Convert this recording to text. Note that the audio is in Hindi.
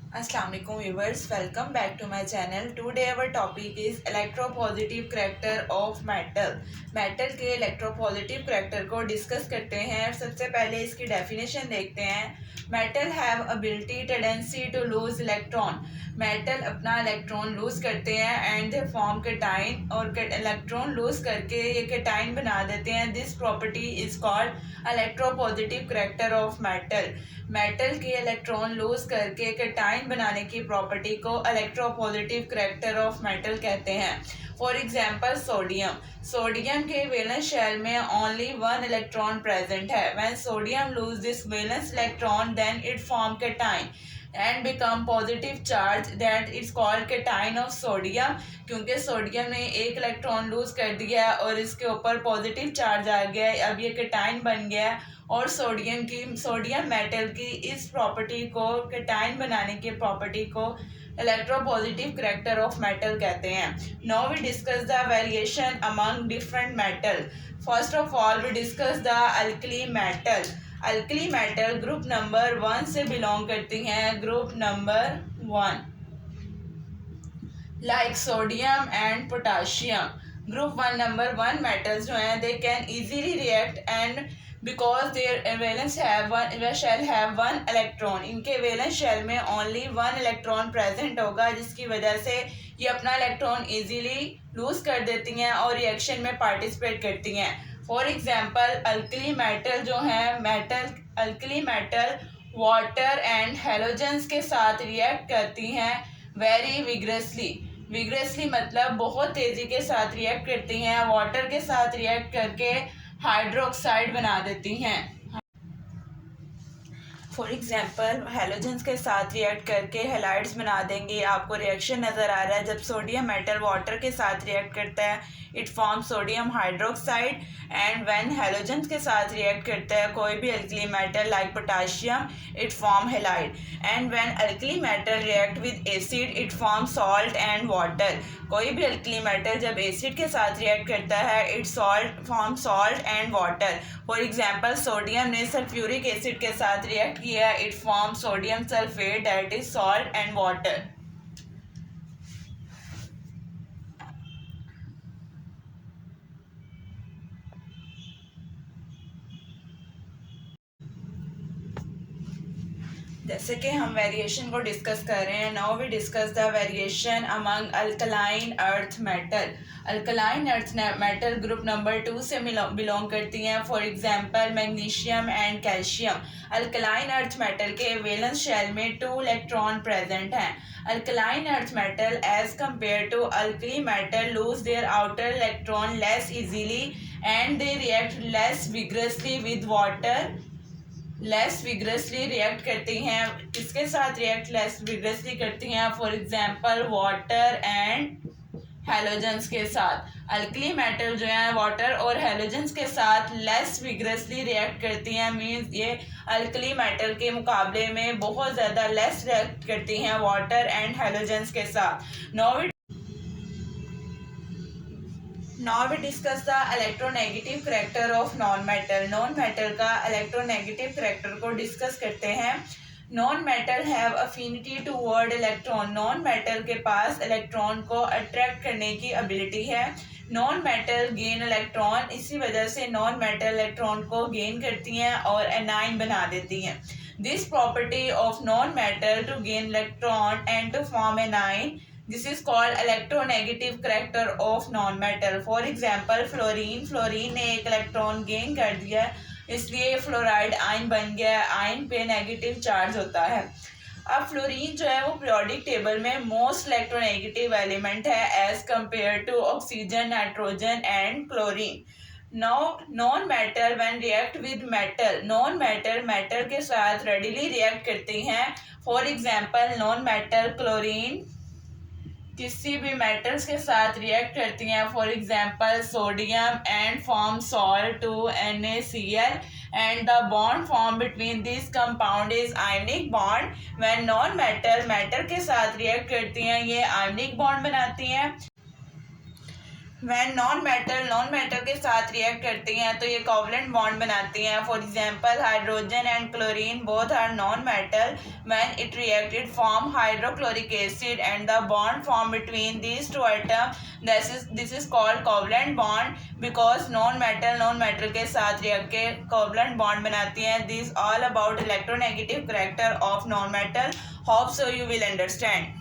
Assalamualaikum viewers, welcome back to my channel. Today our topic is electropositive character of metal. Metal के इलेक्ट्रोपॉजिटिव करैक्टर को डिस्कस करते हैं और सबसे पहले इसकी डेफिनेशन देखते हैं। Metal have ability tendency to lose electron. Metal अपना इलेक्ट्रॉन लूज करते हैं एंड दे फॉर्म केटाइन, और इलेक्ट्रॉन लूज करके ये केटाइन बना देते हैं। This property is called electropositive character of metal. Metal के इलेक्ट्रॉन लूज करके केटाइन बनाने की प्रॉपर्टी को इलेक्ट्रोपॉजिटिव करैक्टर ऑफ मेटल कहते हैं। For example sodium. सोडियम के वैलेंस शेल में ओनली वन इलेक्ट्रॉन प्रेजेंट है। When sodium lose this valence electron then it form cation and become positive charge that is called cation of sodium. क्योंकि सोडियम ने एक इलेक्ट्रॉन लूज कर दिया और इसके ऊपर पॉजिटिव चार्ज आ गया, अब ये केटाइन बन गया। और सोडियम मेटल की इस प्रॉपर्टी को, केटाइन बनाने की प्रॉपर्टी को इलेक्ट्रोपॉजिटिव करैक्टर ऑफ मेटल कहते हैं। Now we discuss the variation among different metal. First of all we discuss the alkali metal. Alkali metal group number 1 से बिलोंग करती हैं। Group number 1 like sodium and potassium. Group 1 number 1 metals जो हैं they can easily react and because their valence shell have one electron. इनके वैलेंस शेल में ओनली वन इलेक्ट्रॉन प्रेजेंट होगा, जिसकी वजह से ये अपना इलेक्ट्रॉन इजीली लूज कर देती हैं और रिएक्शन में पार्टिसिपेट करती हैं। फॉर एग्जांपल अल्कली मेटल जो है alkali metal water and halogens के साथ रिएक्ट करती हैं वेरी विग्रेसली मतलब बहुत तेज़ी के साथ रिएक्ट करती हैं। वाटर के साथ रिएक्ट करके हाइड्रोक्साइड बना देती हैं। फॉर एग्जाम्पल हेलोजेंस के साथ रिएक्ट करके हेलाइड्स बना देंगे। आपको रिएक्शन नज़र आ रहा है। जब सोडियम मेटल वाटर के साथ रिएक्ट करता है it form sodium hydroxide, and when halogens के साथ रिएक्ट करता है कोई भी alkali metal like potassium it form halide, and when alkali metal react with acid it form salt and water. कोई भी अल्कली मेटल जब एसिड के साथ रिएक्ट करता है it form salt and water. For example sodium ने सल्फ्यूरिक एसिड के साथ रिएक्ट किया, it form sodium sulphate that is salt and water. जैसे कि हम वेरिएशन को डिस्कस कर रहे हैं। Now we discuss the variation among alkaline earth metal. Alkaline earth metal group number 2 से बिलोंग करती हैं। For example magnesium and calcium. Alkaline earth metal के वैलेंस शेल में 2 इलेक्ट्रॉन प्रेजेंट हैं। Alkaline earth metal as compare to alkali metal lose their outer electron less easily and they react less vigorously with water. Less vigorously react करती हैं, इसके साथ रिएक्ट लेस विग्रसली करती हैं। For example water and halogens के साथ। अल्कली मेटल जो है वाटर और हेलोजेंस के साथ लेस विग्रसली रिएक्ट करती हैं। मींस ये अल्कली मेटल के मुकाबले में बहुत ज़्यादा लेस रिएक्ट करती हैं वाटर एंड हेलोजेंस के साथ। Now we discuss the electronegative character of non-metal. Non-metal का electronegative character को discuss करते हैं। Non-metal have affinity toward electron. Non-metal के पास इलेक्ट्रॉन को अट्रैक्ट करने की ability है। Non-metal gain electron, इसी वजह से non-metal इलेक्ट्रॉन को gain करती हैं और anion बना देती हैं। This property of non-metal to gain electron and to form anion, this is called electronegative character of non-metal. For example fluorine ने एक इलेक्ट्रॉन गेन कर दिया, इसलिए फ्लोराइड आयन बन गया। आयन पे नेगेटिव चार्ज होता है। अब फ्लोरीन जो है वो पीरियोडिक टेबल में मोस्ट इलेक्ट्रोनेगेटिव एलिमेंट है as compare to oxygen, nitrogen and chlorine. Non metal when react with metal, non metal के साथ रेडिली रिएक्ट करती हैं। For example non metal chlorine किसी भी मेटल्स के साथ रिएक्ट करती हैं। For example sodium and form salt to NaCl and the bond form between this compound is ionic bond. When non metal के साथ रिएक्ट करती हैं ये आयनिक बॉन्ड बनाती हैं। व्हेन नॉन मेटल के साथ रिएक्ट करती हैं तो ये कोवलेंट बॉन्ड बनाती हैं. For example hydrogen and chlorine both are non metal. When it react it form hydrochloric acid and the bond form between these two atom. This is called covalent bond because non metal के साथ रिएक्ट के कोवलेंट बॉन्ड बनाती हैं. This all about electronegative character of non metal. Hope so you will understand.